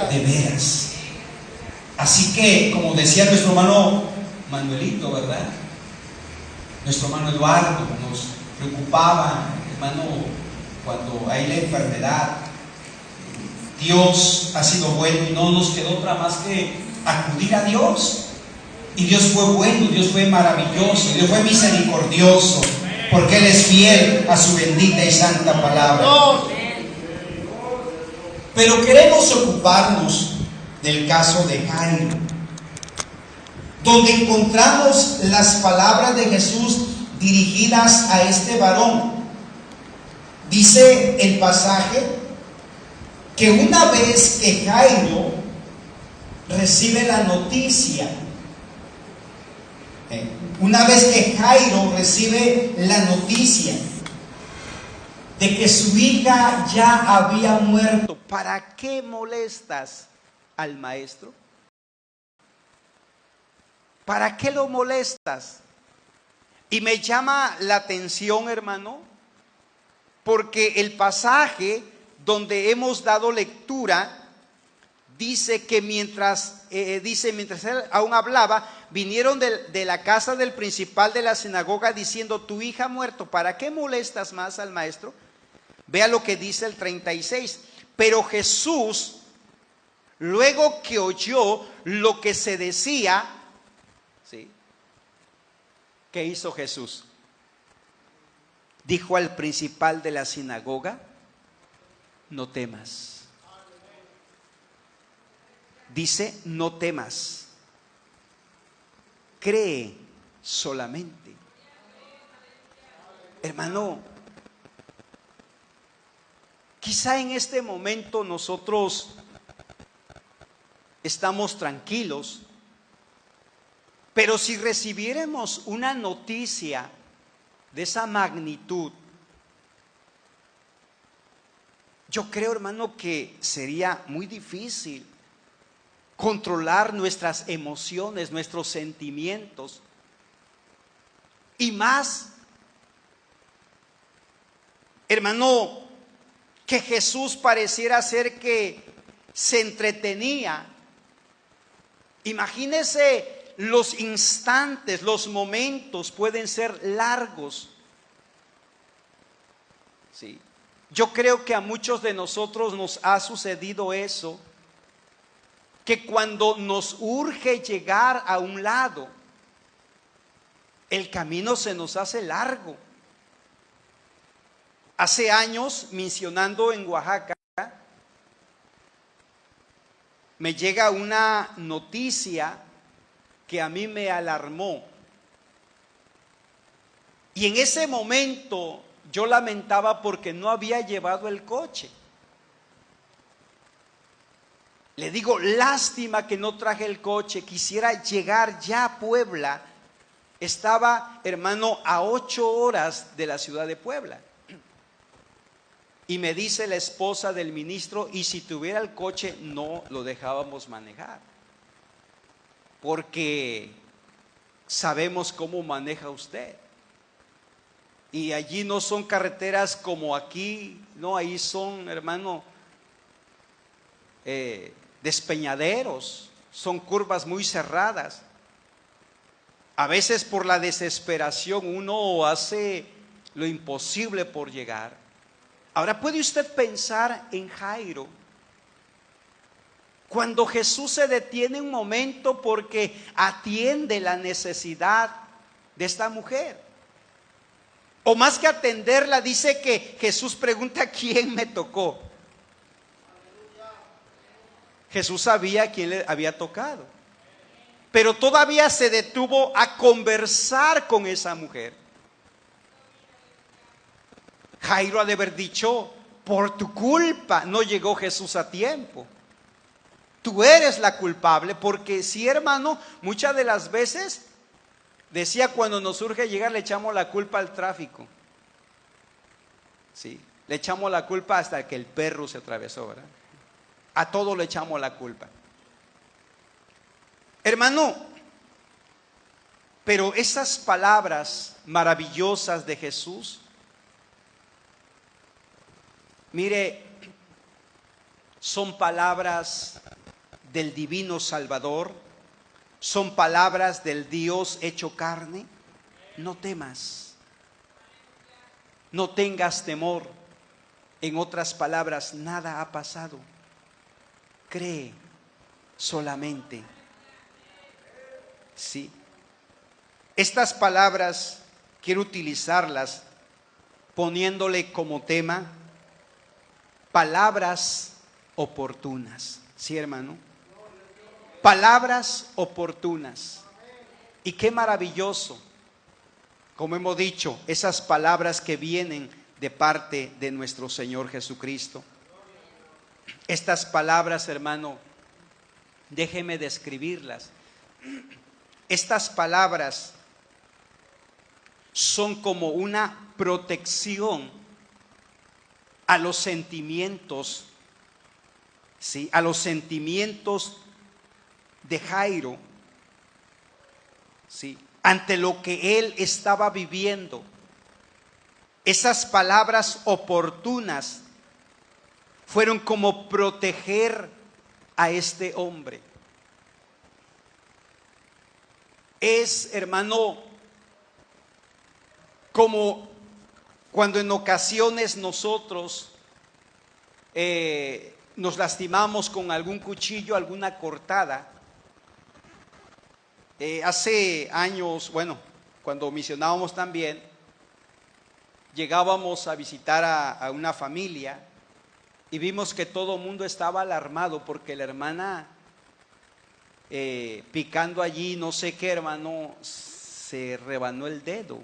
de veras. Así que, como decía nuestro hermano Manuelito, ¿verdad? Nuestro hermano Eduardo, nos preocupaba, hermano, cuando hay la enfermedad. Dios ha sido bueno y no nos quedó otra más que acudir a Dios. Y Dios fue bueno, Dios fue maravilloso, Dios fue misericordioso, porque Él es fiel a su bendita y santa palabra. Pero queremos ocuparnos del caso de Jairo, donde encontramos las palabras de Jesús dirigidas a este varón. Dice el pasaje que una vez que Jairo recibe la noticia, de que su hija ya había muerto, ¿para qué molestas al maestro? ¿Para qué lo molestas? Y me llama la atención, hermano, porque el pasaje donde hemos dado lectura dice que mientras él aún hablaba, vinieron de la casa del principal de la sinagoga diciendo: tu hija ha muerto, ¿para qué molestas más al maestro? Vea lo que dice el 36. Pero Jesús, luego que oyó lo que se decía, ¿sí?, ¿qué hizo Jesús? Dijo al principal de la sinagoga: no temas. Dice: no temas, cree solamente. Hermano, quizá en este momento nosotros estamos tranquilos, pero si recibiéramos una noticia de esa magnitud, yo creo, hermano, que sería muy difícil controlar nuestras emociones, nuestros sentimientos. Y más, hermano, que Jesús pareciera ser que se entretenía. Imagínese, los instantes, los momentos pueden ser largos. Sí. Yo creo que a muchos de nosotros nos ha sucedido eso, que cuando nos urge llegar a un lado, el camino se nos hace largo. Hace años, misionando en Oaxaca, me llega una noticia que a mí me alarmó. Y en ese momento yo lamentaba porque no había llevado el coche. Le digo: lástima que no traje el coche, quisiera llegar ya a Puebla. Estaba, hermano, a 8 horas de la ciudad de Puebla. Y me dice la esposa del ministro: y si tuviera el coche no lo dejábamos manejar, porque sabemos cómo maneja usted. Y allí no son carreteras como aquí, no, ahí son, hermano, despeñaderos, son curvas muy cerradas. A veces por la desesperación uno hace lo imposible por llegar. Ahora, ¿puede usted pensar en Jairo? Cuando Jesús se detiene un momento porque atiende la necesidad de esta mujer. O más que atenderla, dice que Jesús pregunta: ¿quién me tocó? Jesús sabía quién le había tocado, pero todavía se detuvo a conversar con esa mujer. Jairo ha de haber dicho: por tu culpa no llegó Jesús a tiempo. Tú eres la culpable, porque sí, hermano, muchas de las veces, decía, cuando nos urge llegar le echamos la culpa al tráfico. Sí, le echamos la culpa hasta que el perro se atravesó, ¿verdad? A todo le echamos la culpa. Hermano, pero esas palabras maravillosas de Jesús, mire, son palabras del divino Salvador, son palabras del Dios hecho carne. No temas, no tengas temor. En otras palabras, nada ha pasado. Cree solamente. Sí. Estas palabras quiero utilizarlas poniéndole como tema palabras oportunas. ¿Sí, hermano? Palabras oportunas. Y qué maravilloso, como hemos dicho, esas palabras que vienen de parte de nuestro Señor Jesucristo. Estas palabras, hermano, déjeme describirlas. Estas palabras son como una protección a los sentimientos, ¿sí? A los sentimientos de Jairo, ¿sí? Ante lo que él estaba viviendo. Esas palabras oportunas fueron como proteger a este hombre. Es, hermano, como cuando en ocasiones nosotros nos lastimamos con algún cuchillo, alguna cortada. Hace años, bueno, cuando misionábamos también, llegábamos a visitar a una familia y vimos que todo el mundo estaba alarmado porque la hermana picando allí, no sé qué, hermano, se rebanó el dedo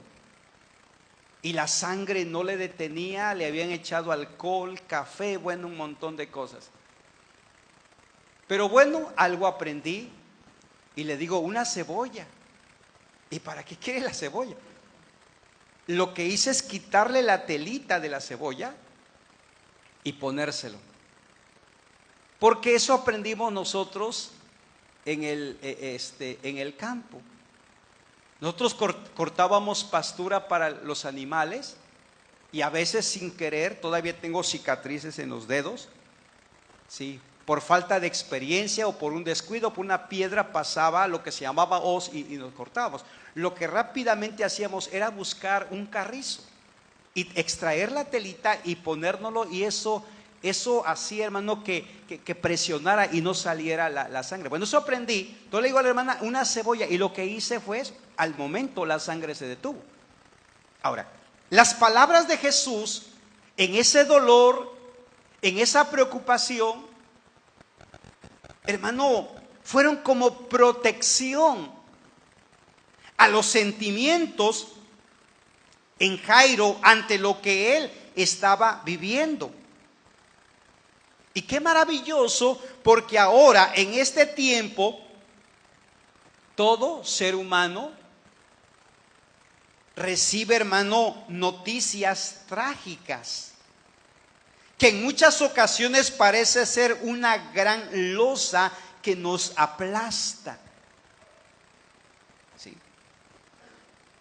y la sangre no le detenía, le habían echado alcohol, café, bueno, un montón de cosas. Pero bueno, algo aprendí y le digo, una cebolla. ¿Y para qué quiere la cebolla? Lo que hice es quitarle la telita de la cebolla y ponérselo. Porque eso aprendimos nosotros en el campo. Nosotros cortábamos pastura para los animales y a veces sin querer, todavía tengo cicatrices en los dedos, sí, por falta de experiencia o por un descuido, por una piedra pasaba lo que se llamaba hoz y nos cortábamos. Lo que rápidamente hacíamos era buscar un carrizo y extraer la telita y ponérnoslo, y eso hacía, hermano, que presionara y no saliera la sangre. Bueno, eso aprendí. Entonces le digo a la hermana, una cebolla, y lo que hice fue eso. Al momento la sangre se detuvo. Ahora, las palabras de Jesús en ese dolor, en esa preocupación, hermano, fueron como protección a los sentimientos en Jairo ante lo que él estaba viviendo. Y qué maravilloso, porque ahora en este tiempo todo ser humano recibe, hermano, noticias trágicas que en muchas ocasiones parece ser una gran losa que nos aplasta. ¿Sí?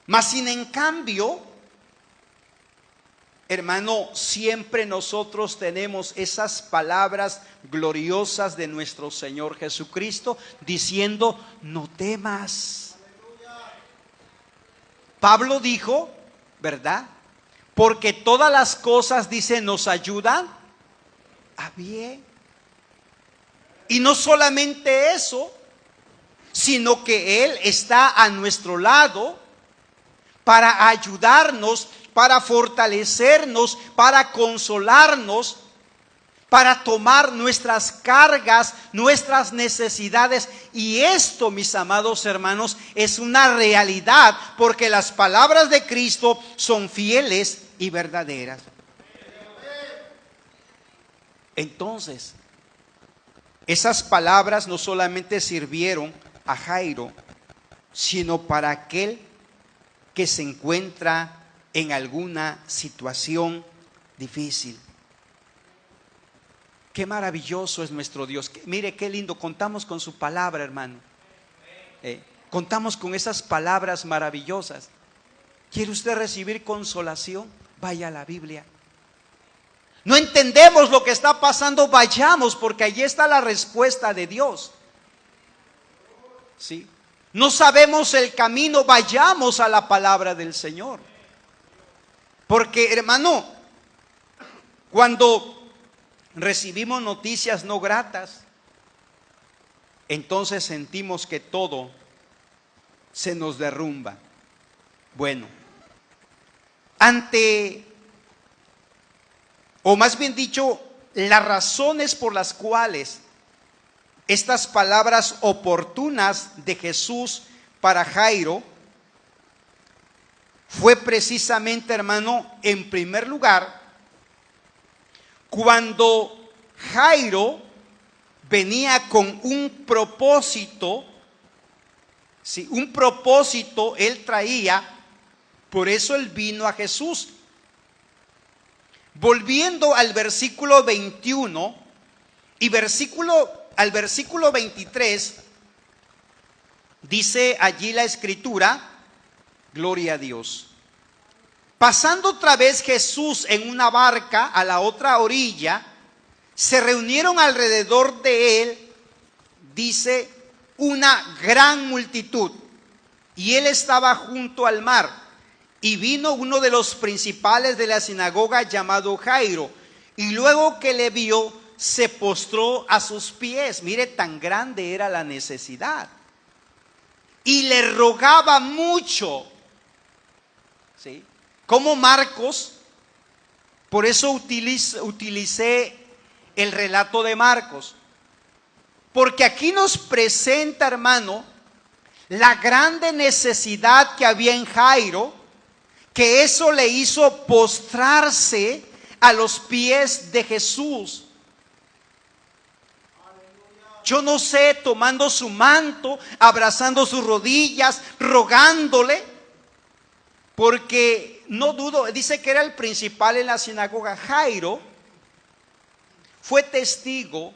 Mas sin en cambio, hermano, siempre nosotros tenemos esas palabras gloriosas de nuestro Señor Jesucristo diciendo, no temas. Pablo dijo, ¿verdad? Porque todas las cosas, dice, nos ayudan a bien. Y no solamente eso, sino que Él está a nuestro lado para ayudarnos, para fortalecernos, para consolarnos, para tomar nuestras cargas, nuestras necesidades. Y esto, mis amados hermanos, es una realidad, porque las palabras de Cristo son fieles y verdaderas. Entonces, esas palabras no solamente sirvieron a Jairo, sino para aquel que se encuentra en alguna situación difícil. Qué maravilloso es nuestro Dios. Mire qué lindo, contamos con su palabra, hermano. Contamos con esas palabras maravillosas. ¿Quiere usted recibir consolación? Vaya a la Biblia. No entendemos lo que está pasando, vayamos, porque allí está la respuesta de Dios. ¿sí? No sabemos el camino, vayamos a la palabra del Señor. Porque, hermano, cuando recibimos noticias no gratas, entonces sentimos que todo se nos derrumba. Bueno, o más bien dicho, las razones por las cuales estas palabras oportunas de Jesús para Jairo fue precisamente, hermano, en primer lugar, cuando Jairo venía con un propósito, ¿sí? Un propósito él traía, por eso él vino a Jesús. Volviendo al versículo 21 y al versículo 23, dice allí la escritura, gloria a Dios. Pasando otra vez Jesús en una barca a la otra orilla, se reunieron alrededor de él, dice, una gran multitud, y él estaba junto al mar. Y vino uno de los principales de la sinagoga llamado Jairo, y luego que le vio, se postró a sus pies. Mire, tan grande era la necesidad. Y le rogaba mucho. ¿Sí? Como Marcos, por eso utilicé el relato de Marcos. Porque aquí nos presenta, hermano, la grande necesidad que había en Jairo, que eso le hizo postrarse a los pies de Jesús. Yo no sé, tomando su manto, abrazando sus rodillas, rogándole, porque no dudo, dice que era el principal en la sinagoga. Jairo fue testigo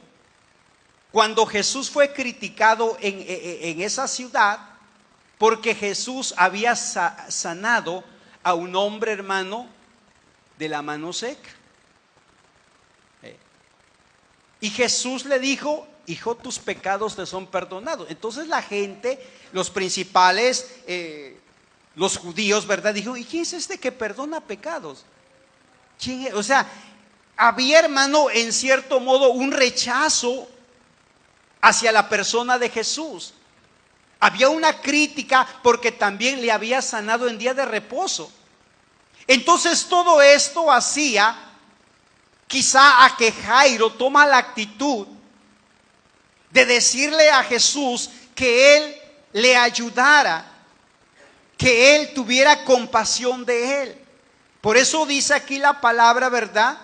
cuando Jesús fue criticado en esa ciudad, porque Jesús había sanado a un hombre, hermano, de la mano seca. Y Jesús le dijo: hijo, tus pecados te son perdonados. Entonces la gente, los principales, los judíos, ¿verdad? Dijo: ¿y quién es este que perdona pecados? ¿Quién es? O sea, había, hermano, en cierto modo un rechazo hacia la persona de Jesús. Había una crítica porque también le había sanado en día de reposo. Entonces todo esto hacía quizá a que Jairo toma la actitud de decirle a Jesús que él le ayudara, que él tuviera compasión de él. Por eso dice aquí la palabra, ¿verdad?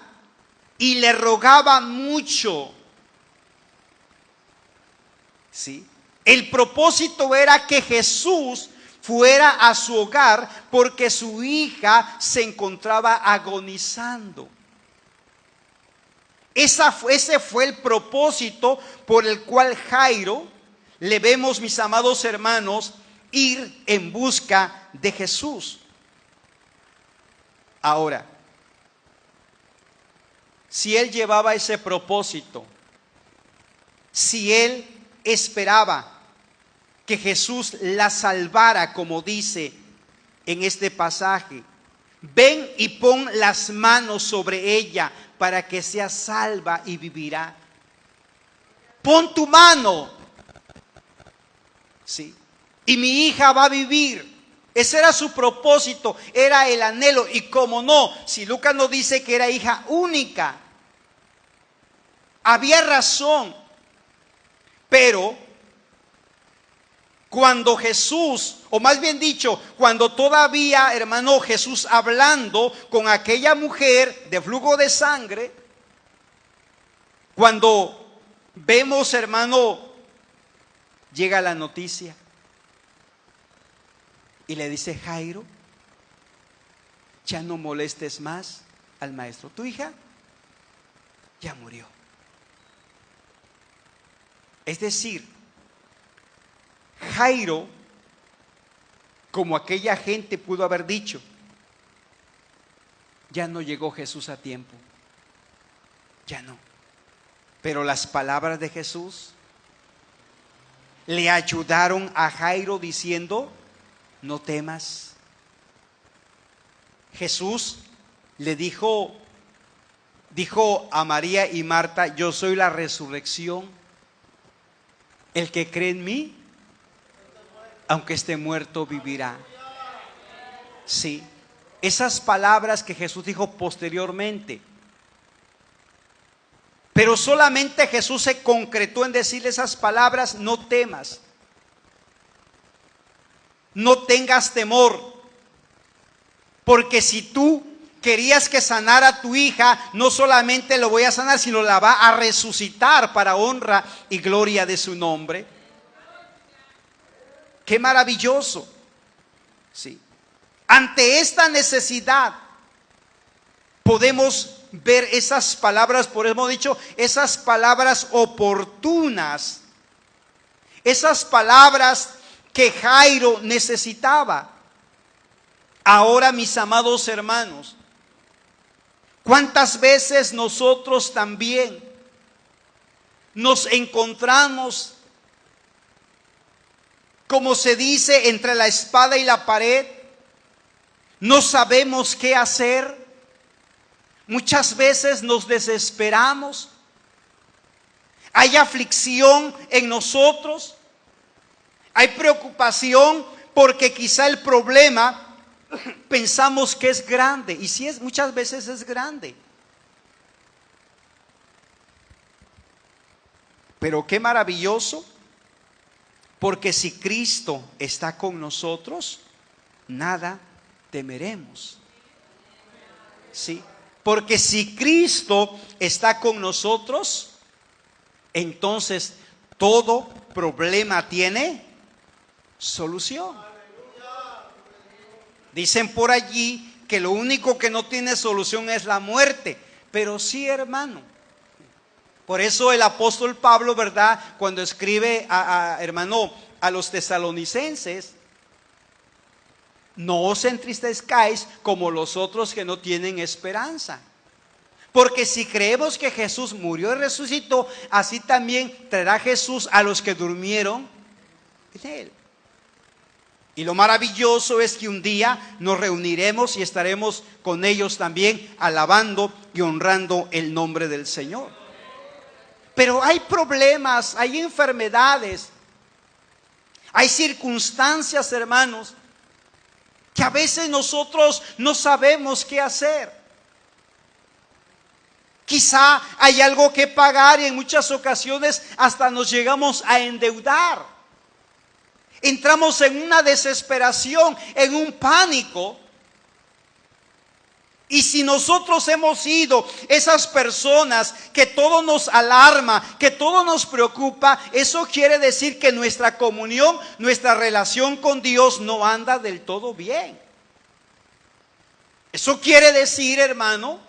Y le rogaba mucho. ¿Sí? El propósito era que Jesús fuera a su hogar porque su hija se encontraba agonizando. Ese fue el propósito por el cual Jairo, le vemos, mis amados hermanos, ir en busca de Jesús. Ahora, si él llevaba ese propósito, si él esperaba que Jesús la salvara, como dice en este pasaje: ven y pon las manos sobre ella para que sea salva y vivirá. Pon tu mano, ¿sí? Y mi hija va a vivir. Ese era su propósito, era el anhelo. Y como no, si Lucas nos dice que era hija única, había razón. Pero cuando Jesús, o más bien dicho, cuando todavía, hermano, Jesús hablando con aquella mujer de flujo de sangre, cuando vemos, hermano, llega la noticia y le dice: Jairo, ya no molestes más al maestro, tu hija ya murió. Es decir, Jairo, como aquella gente pudo haber dicho: ya no llegó Jesús a tiempo, ya no. Pero las palabras de Jesús le ayudaron a Jairo diciendo: no temas. Jesús le dijo a María y Marta: yo soy la resurrección. El que cree en mí, aunque esté muerto, vivirá. Sí, esas palabras que Jesús dijo posteriormente. Pero solamente Jesús se concretó en decirle esas palabras: no temas, no tengas temor. Porque si tú querías que sanara a tu hija, no solamente lo voy a sanar, sino la va a resucitar para honra y gloria de su nombre. ¡Qué maravilloso! Sí. Ante esta necesidad podemos ver esas palabras, por eso hemos dicho, esas palabras oportunas, esas palabras que Jairo necesitaba. Ahora, mis amados hermanos, ¿cuántas veces nosotros también nos encontramos, como se dice, entre la espada y la pared? No sabemos qué hacer. Muchas veces nos desesperamos. Hay aflicción en nosotros. Hay preocupación porque quizá el problema pensamos que es grande. Y sí, muchas veces es grande. Pero qué maravilloso, porque si Cristo está con nosotros, nada temeremos. Sí, porque si Cristo está con nosotros, entonces todo problema tiene solución. Dicen por allí que lo único que no tiene solución es la muerte. Pero sí, hermano. Por eso el apóstol Pablo, ¿verdad?, cuando escribe a los tesalonicenses: no os entristezcáis como los otros que no tienen esperanza. Porque si creemos que Jesús murió y resucitó, así también traerá Jesús a los que durmieron en él. Y lo maravilloso es que un día nos reuniremos y estaremos con ellos también, alabando y honrando el nombre del Señor. Pero hay problemas, hay enfermedades, hay circunstancias, hermanos, que a veces nosotros no sabemos qué hacer. Quizá hay algo que pagar y en muchas ocasiones hasta nos llegamos a endeudar. Entramos en una desesperación, en un pánico. Y si nosotros hemos sido esas personas que todo nos alarma, que todo nos preocupa, eso quiere decir que nuestra comunión, nuestra relación con Dios no anda del todo bien. Eso quiere decir, hermano,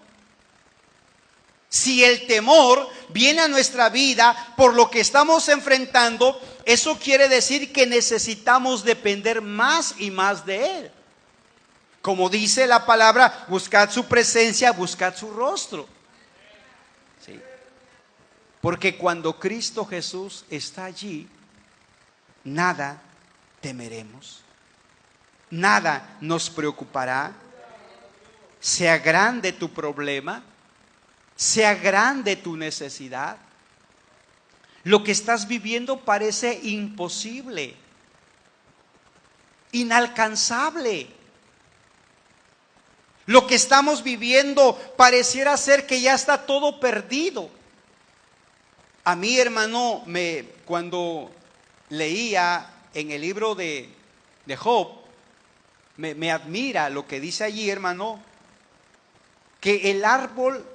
si el temor viene a nuestra vida por lo que estamos enfrentando, eso quiere decir que necesitamos depender más y más de Él. Como dice la palabra, buscad su presencia, buscad su rostro. ¿Sí? Porque cuando Cristo Jesús está allí, nada temeremos. Nada nos preocupará. Sea grande tu problema, sea grande tu necesidad, lo que estás viviendo parece imposible, inalcanzable. Lo que estamos viviendo pareciera ser que ya está todo perdido. A mí, hermano, cuando leía en el libro de Job, me admira lo que dice allí, hermano, que el árbol,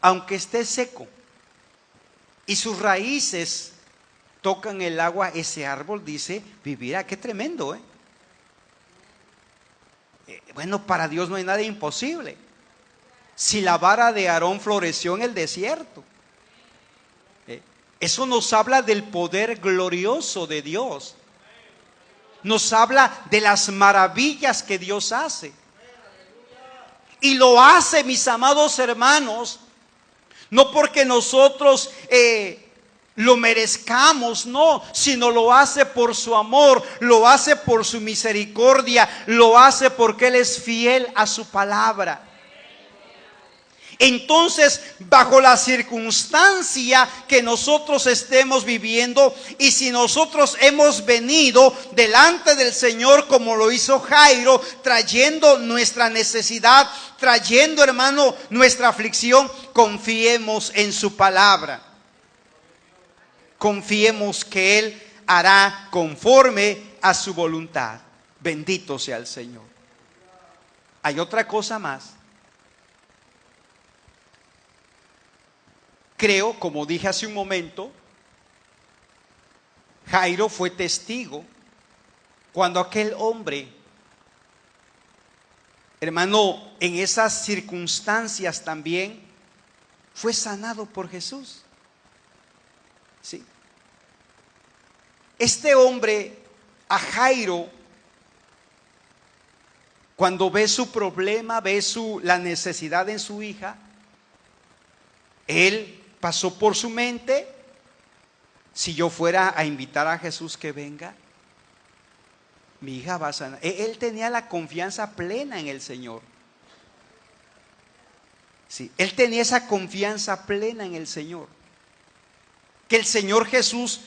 aunque esté seco y sus raíces tocan el agua, ese árbol, dice, vivirá. Qué tremendo, ¿eh? Bueno, para Dios no hay nada imposible. Si la vara de Aarón floreció en el desierto, eso nos habla del poder glorioso de Dios. Nos habla de las maravillas que Dios hace. Y lo hace, mis amados hermanos, no porque nosotros lo merezcamos, no, sino lo hace por su amor, lo hace por su misericordia, lo hace porque Él es fiel a su palabra. Entonces, bajo la circunstancia que nosotros estemos viviendo, y si nosotros hemos venido delante del Señor como lo hizo Jairo, trayendo nuestra necesidad, trayendo, hermano, nuestra aflicción, confiemos en su palabra. Confiemos que Él hará conforme a su voluntad. Bendito sea el Señor. Hay otra cosa más. Creo, como dije hace un momento, Jairo fue testigo cuando aquel hombre, hermano, en esas circunstancias también fue sanado por Jesús. Sí. Este hombre, a Jairo, cuando ve su problema, ve la necesidad en su hija, él pasó por su mente: si yo fuera a invitar a Jesús que venga, mi hija va a sanar. Él tenía la confianza plena en el Señor. Sí, él tenía esa confianza plena en el Señor, que el Señor Jesús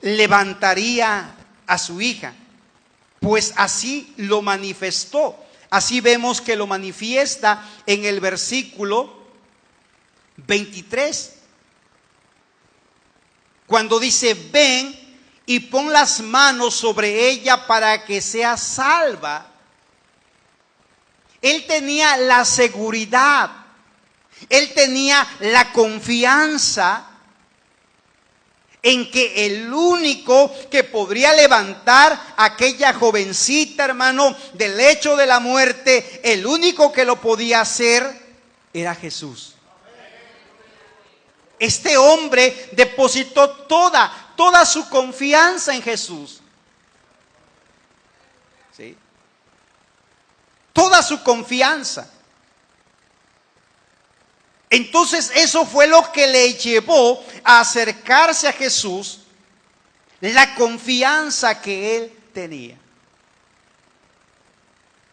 levantaría a su hija. Pues así lo manifestó. Así vemos que lo manifiesta en el versículo 23. Cuando dice: ven y pon las manos sobre ella para que sea salva. Él tenía la seguridad, él tenía la confianza en que el único que podría levantar a aquella jovencita, hermano, del lecho de la muerte, el único que lo podía hacer era Jesús. Este hombre depositó toda su confianza en Jesús. ¿Sí? Toda su confianza. Entonces eso fue lo que le llevó a acercarse a Jesús, la confianza que él tenía.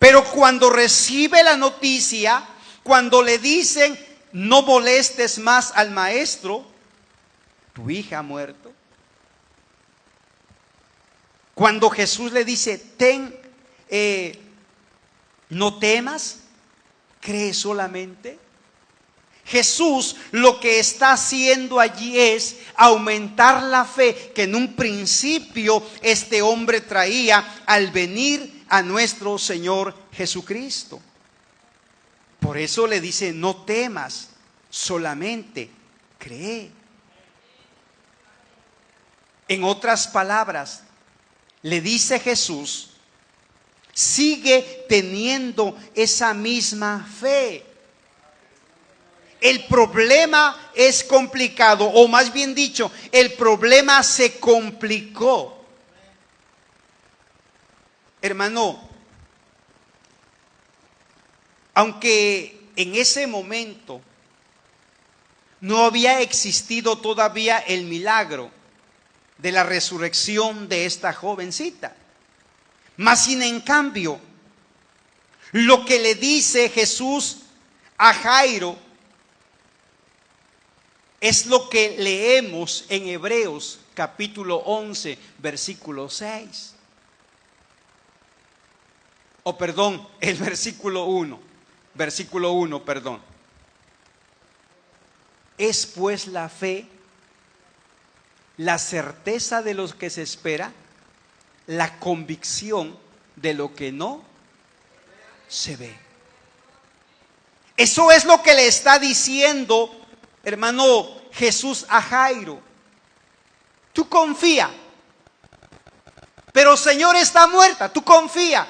Pero cuando recibe la noticia, cuando le dicen: no molestes más al maestro, tu hija ha muerto. Cuando Jesús le dice: no temas, cree solamente. Jesús lo que está haciendo allí es aumentar la fe que en un principio este hombre traía al venir a nuestro Señor Jesucristo. Por eso le dice: no temas, solamente cree. En otras palabras, le dice Jesús: sigue teniendo esa misma fe. El problema es complicado, o más bien dicho, el problema se complicó. Hermano, aunque en ese momento no había existido todavía el milagro de la resurrección de esta jovencita, mas sin en cambio, lo que le dice Jesús a Jairo es lo que leemos en Hebreos capítulo 11, versículo 6. O perdón, el versículo 1. Versículo 1, perdón. Es pues la fe, la certeza de lo que se espera, la convicción de lo que no se ve. Eso es lo que le está diciendo, hermano, Jesús a Jairo. Tú confía. Pero Señor, está muerta, tú confía.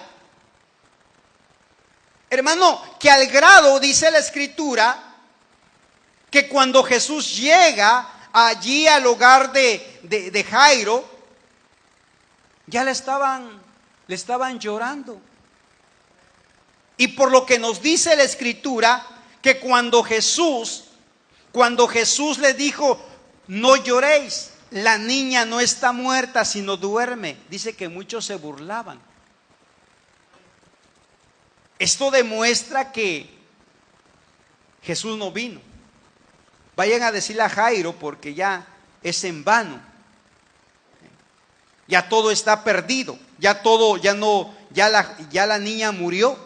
Hermano, que al grado, dice la Escritura, que cuando Jesús llega allí al hogar de Jairo, ya le estaban llorando. Y por lo que nos dice la Escritura, que cuando Jesús le dijo: no lloréis, la niña no está muerta, sino duerme. Dice que muchos se burlaban. Esto demuestra que Jesús no vino. Vayan a decirle a Jairo, porque ya es en vano. Ya todo está perdido. Ya todo, ya no, ya la niña murió.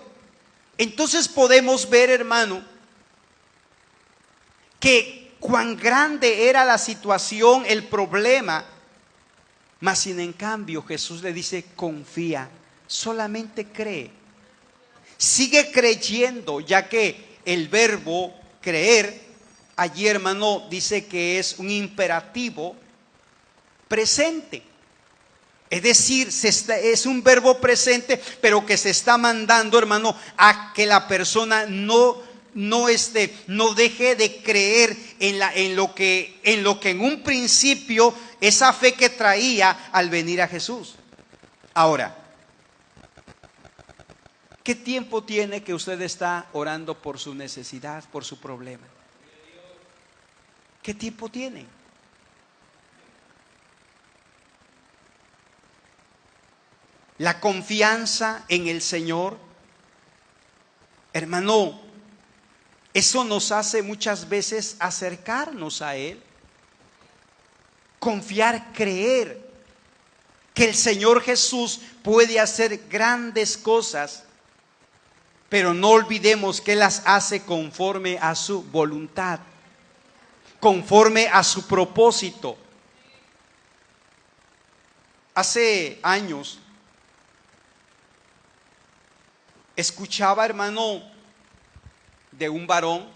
Entonces podemos ver, hermano, que cuán grande era la situación, el problema. Mas sin en cambio Jesús le dice: confía, solamente cree. Sigue creyendo, ya que el verbo creer allí, hermano, dice que es un imperativo presente. Es decir, es un verbo presente, pero que se está mandando, hermano, a que la persona no deje de creer en lo que en un principio, esa fe que traía al venir a Jesús. Ahora, ¿qué tiempo tiene que usted está orando por su necesidad, por su problema? ¿Qué tiempo tiene? La confianza en el Señor, hermano, eso nos hace muchas veces acercarnos a Él. Confiar, creer que el Señor Jesús puede hacer grandes cosas, pero no olvidemos que Él las hace conforme a su voluntad, conforme a su propósito. Hace años escuchaba, hermano, de un varón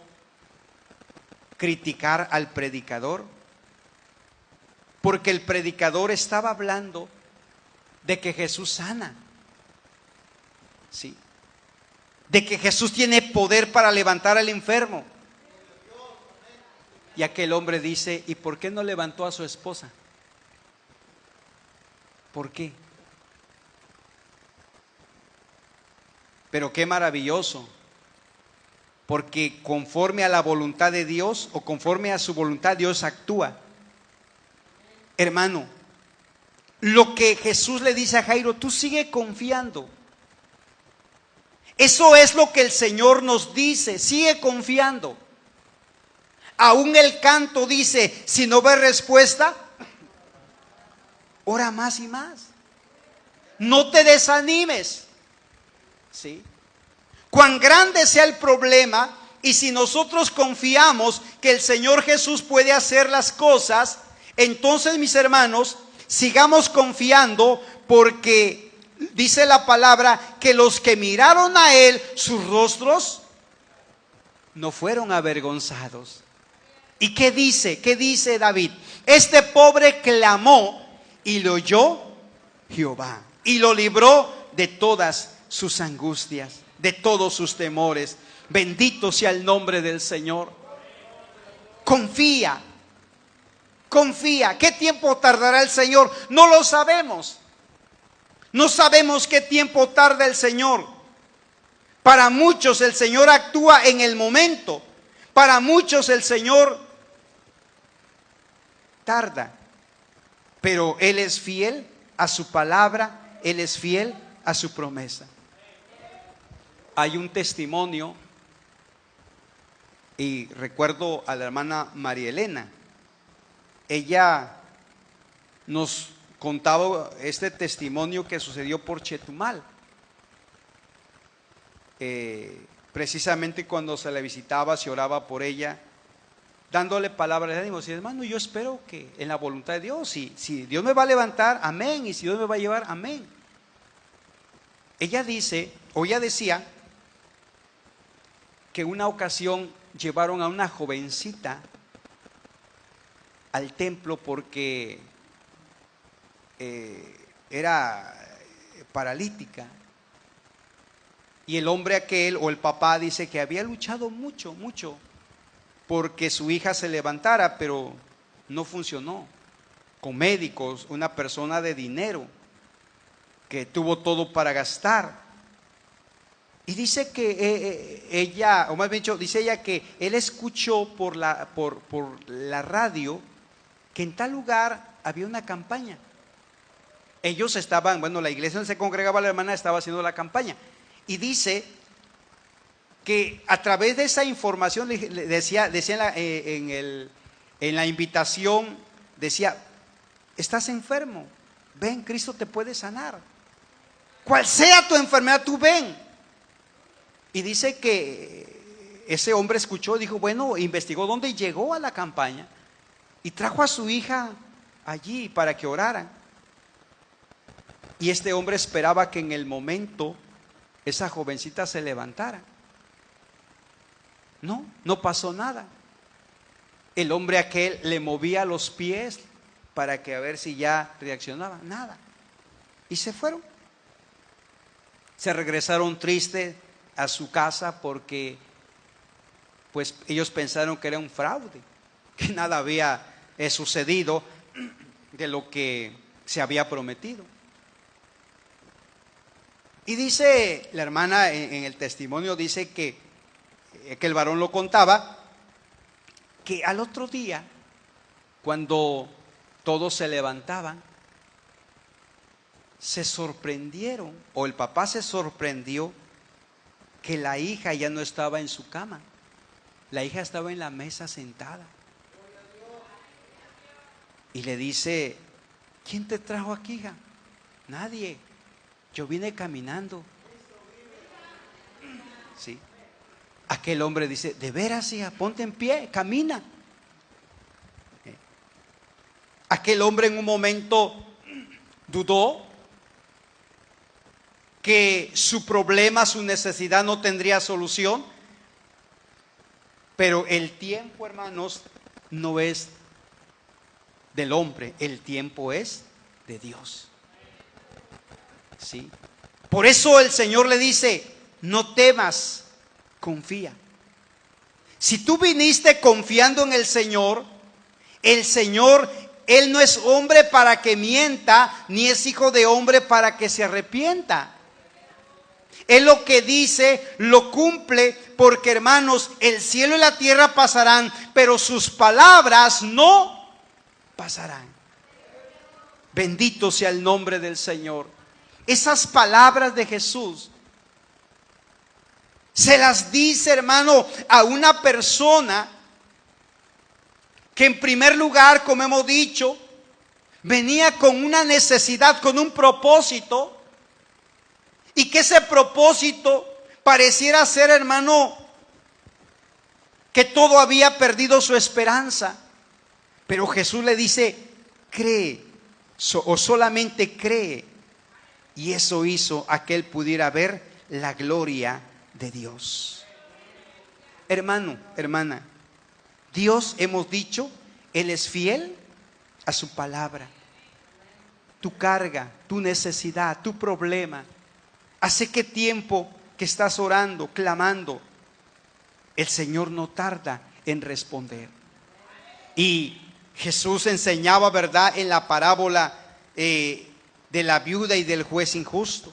criticar al predicador, porque el predicador estaba hablando de que Jesús sana, ¿sí?, de que Jesús tiene poder para levantar al enfermo. Y aquel hombre dice: ¿y por qué no levantó a su esposa? ¿Por qué? Pero qué maravilloso, porque conforme a la voluntad de Dios, o conforme a su voluntad, Dios actúa. Hermano, lo que Jesús le dice a Jairo: tú sigue confiando. Eso es lo que el Señor nos dice: sigue confiando. Aún el canto dice: si no ves respuesta, ora más y más. No te desanimes. ¿Sí? Cuán grande sea el problema, y si nosotros confiamos que el Señor Jesús puede hacer las cosas, entonces, mis hermanos, sigamos confiando, porque dice la palabra que los que miraron a Él, sus rostros no fueron avergonzados. ¿Y qué dice? ¿Qué dice David? Este pobre clamó y lo oyó Jehová y lo libró de todas sus angustias, de todos sus temores. Bendito sea el nombre del Señor. Confía, confía. ¿Qué tiempo tardará el Señor? No lo sabemos. No sabemos qué tiempo tarda el Señor. Para muchos el Señor actúa en el momento. Para muchos el Señor tarda. Pero Él es fiel a su palabra. Él es fiel a su promesa. Hay un testimonio, y recuerdo a la hermana María Elena. Ella nos contaba este testimonio que sucedió por Chetumal. Precisamente cuando se la visitaba, se oraba por ella, dándole palabras de ánimo. Y hermano, yo espero que en la voluntad de Dios, si Dios me va a levantar, amén, y si Dios me va a llevar, amén. Ella dice, o ella decía, que una ocasión llevaron a una jovencita al templo porque era paralítica, y el hombre aquel, o el papá, dice que había luchado mucho porque su hija se levantara, pero no funcionó. Con médicos, una persona de dinero que tuvo todo para gastar. Y dice que ella, o más bien dicho, dice ella que él escuchó por la radio que en tal lugar había una campaña. Ellos estaban, bueno, la iglesia donde se congregaba la hermana estaba haciendo la campaña. Y dice que a través de esa información, decía en la invitación, decía, estás enfermo, ven, Cristo te puede sanar. Cual sea tu enfermedad, tú ven. Y dice que ese hombre escuchó, dijo, bueno, investigó dónde y llegó a la campaña y trajo a su hija allí para que oraran. Y este hombre esperaba que en el momento esa jovencita se levantara. No pasó nada. El hombre aquel le movía los pies para que a ver si ya reaccionaba. Nada. Y se fueron. Se regresaron tristes a su casa porque pues ellos pensaron que era un fraude, que nada había sucedido de lo que se había prometido. Y dice la hermana en el testimonio, dice que el varón lo contaba, que al otro día, cuando todos se levantaban, se sorprendieron, o el papá se sorprendió, que la hija ya no estaba en su cama. La hija estaba en la mesa sentada. Y le dice, ¿quién te trajo aquí, hija? Nadie. Yo vine caminando. Sí. Aquel hombre dice, de veras, hija, ponte en pie, camina. Aquel hombre en un momento dudó que su problema, su necesidad no tendría solución. Pero el tiempo, hermanos, no es del hombre, el tiempo es de Dios. ¿Sí? Por eso el Señor le dice, no temas, confía. Si tú viniste confiando en el Señor, Él no es hombre para que mienta, ni es hijo de hombre para que se arrepienta. Él lo que dice, lo cumple, porque hermanos, el cielo y la tierra pasarán, pero sus palabras no pasarán. Bendito sea el nombre del Señor. Esas palabras de Jesús se las dice, hermano, a una persona que en primer lugar, como hemos dicho, venía con una necesidad, con un propósito, y que ese propósito pareciera ser, hermano, que todo había perdido su esperanza. Pero Jesús le dice, cree, o solamente cree. Y eso hizo a que él pudiera ver la gloria de Dios. Hermano, hermana, Dios, hemos dicho, Él es fiel a su palabra. Tu carga, tu necesidad, tu problema, ¿hace qué tiempo que estás orando, clamando? El Señor no tarda en responder. Y Jesús enseñaba, ¿verdad?, en la parábola de la viuda y del juez injusto.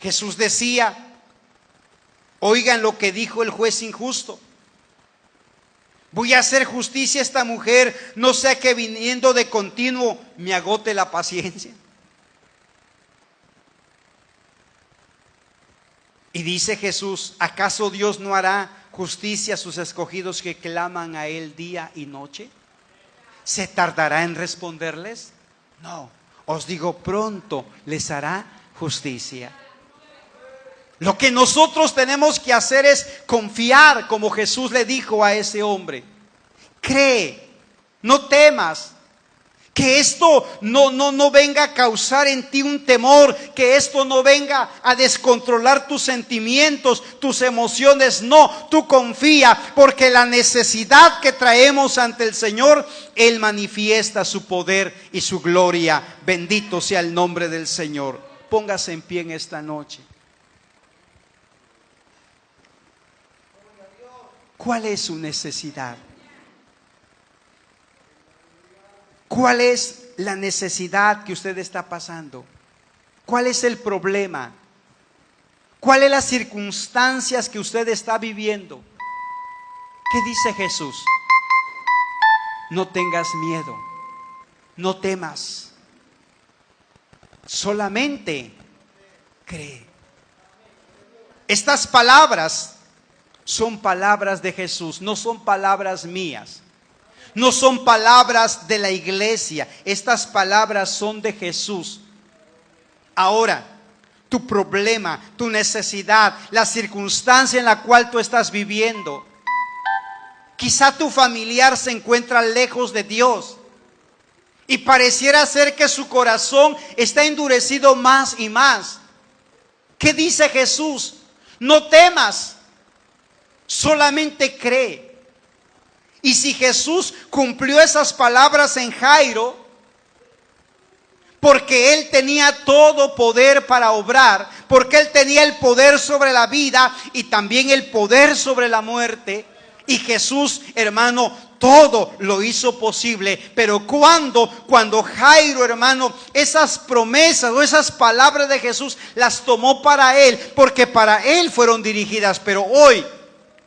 Jesús decía, oigan lo que dijo el juez injusto. Voy a hacer justicia a esta mujer, no sea que viniendo de continuo me agote la paciencia. Y dice Jesús, ¿acaso Dios no hará justicia a sus escogidos que claman a Él día y noche? ¿Se tardará en responderles? No, os digo, pronto les hará justicia. Lo que nosotros tenemos que hacer es confiar, como Jesús le dijo a ese hombre. Cree, no temas. Que esto no venga a causar en ti un temor, que esto no venga a descontrolar tus sentimientos, tus emociones. No, tú confía, porque la necesidad que traemos ante el Señor, Él manifiesta su poder y su gloria. Bendito sea el nombre del Señor. Póngase en pie en esta noche. ¿Cuál es su necesidad? ¿Cuál es la necesidad que usted está pasando? ¿Cuál es el problema? ¿Cuáles son las circunstancias que usted está viviendo? ¿Qué dice Jesús? No tengas miedo, no temas, solamente cree. Estas palabras son palabras de Jesús, no son palabras mías, no son palabras de la iglesia. Estas palabras son de Jesús. Ahora, tu problema, tu necesidad, la circunstancia en la cual tú estás viviendo, quizá tu familiar se encuentra lejos de Dios y pareciera ser que su corazón está endurecido más y más. ¿Qué dice Jesús? No temas, solamente cree. Y si Jesús cumplió esas palabras en Jairo, porque Él tenía todo poder para obrar, porque Él tenía el poder sobre la vida y también el poder sobre la muerte. Y Jesús, hermano, todo lo hizo posible. Pero cuando Jairo, hermano, esas promesas o esas palabras de Jesús las tomó para él, porque para él fueron dirigidas. Pero hoy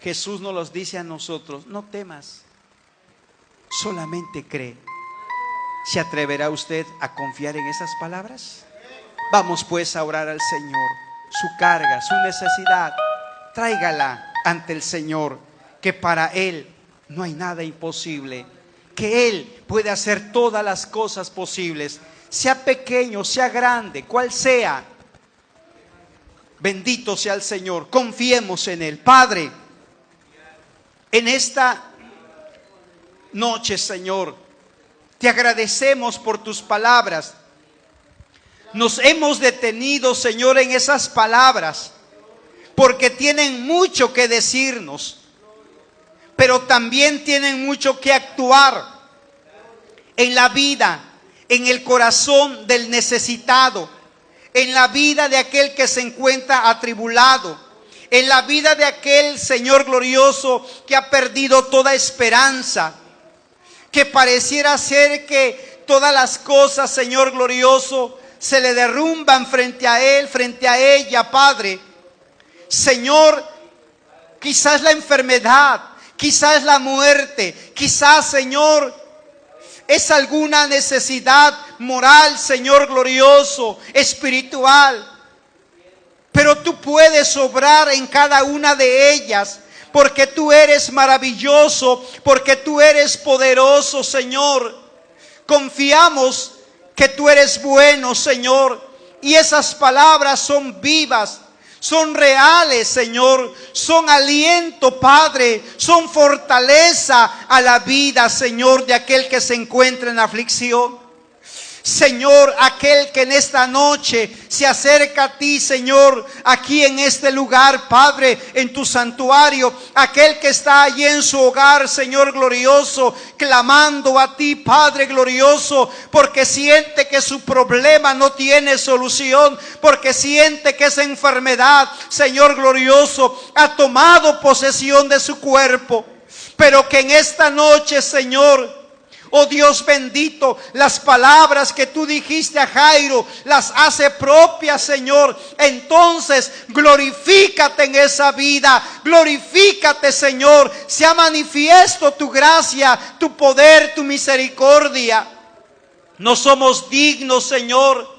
Jesús nos los dice a nosotros: no temas, solamente cree. ¿Se atreverá usted a confiar en esas palabras? Vamos pues a orar al Señor. Su carga, su necesidad, tráigala ante el Señor, que para Él no hay nada imposible, que Él puede hacer todas las cosas posibles, sea pequeño, sea grande, cual sea. Bendito sea el Señor, confiemos en Él. Padre, en esta noche, Señor, te agradecemos por tus palabras. Nos hemos detenido, Señor, en esas palabras, porque tienen mucho que decirnos, pero también tienen mucho que actuar en la vida, en el corazón del necesitado, en la vida de aquel que se encuentra atribulado, en la vida de aquel, Señor glorioso, que ha perdido toda esperanza, que pareciera ser que todas las cosas, Señor glorioso, se le derrumban frente a él, frente a ella, Padre. Señor, quizás la enfermedad, quizás la muerte, quizás, Señor, es alguna necesidad moral, Señor glorioso, espiritual. Pero tú puedes obrar en cada una de ellas, porque tú eres maravilloso, porque tú eres poderoso, Señor. Confiamos que tú eres bueno, Señor, y esas palabras son vivas, son reales, Señor, son aliento, Padre, son fortaleza a la vida, Señor, de aquel que se encuentra en aflicción. Señor, aquel que en esta noche se acerca a ti, Señor, aquí en este lugar, Padre, en tu santuario, aquel que está allí en su hogar, Señor glorioso, clamando a ti, Padre glorioso, porque siente que su problema no tiene solución, porque siente que esa enfermedad, Señor glorioso, ha tomado posesión de su cuerpo, pero que en esta noche, Señor, oh Dios bendito, las palabras que tú dijiste a Jairo las hace propias, Señor. Entonces glorifícate en esa vida, glorifícate, Señor. Sea manifiesto tu gracia, tu poder, tu misericordia. No somos dignos, Señor,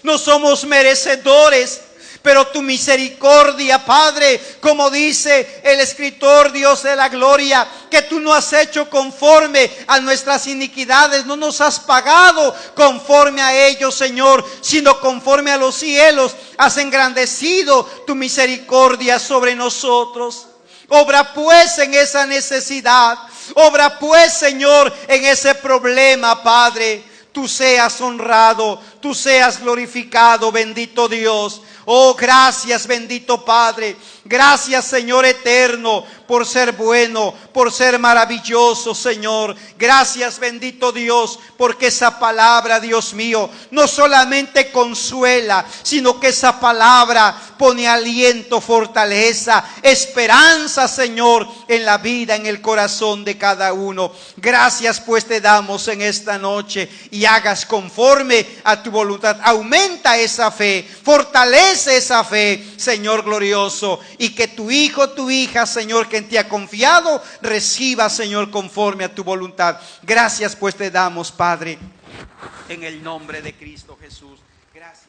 no somos merecedores, pero tu misericordia, Padre, como dice el escritor, Dios de la gloria, que tú no has hecho conforme a nuestras iniquidades, no nos has pagado conforme a ellos, Señor, sino conforme a los cielos has engrandecido tu misericordia sobre nosotros. Obra pues en esa necesidad, obra pues, Señor, en ese problema, Padre. Tú seas honrado, tú seas glorificado, bendito Dios. Oh, gracias, bendito Padre. Gracias, Señor eterno, por ser bueno, por ser maravilloso, Señor. Gracias, bendito Dios, porque esa palabra, Dios mío, no solamente consuela, sino que esa palabra pone aliento, fortaleza, esperanza, Señor, en la vida, en el corazón de cada uno. Gracias pues te damos en esta noche, y hagas conforme a tu voluntad. Aumenta esa fe, fortalece esa fe, Señor glorioso, y que tu hijo, tu hija, Señor, que en ti ha confiado, reciba, Señor, conforme a tu voluntad. Gracias pues te damos, Padre. en el nombre de Cristo Jesús. Gracias.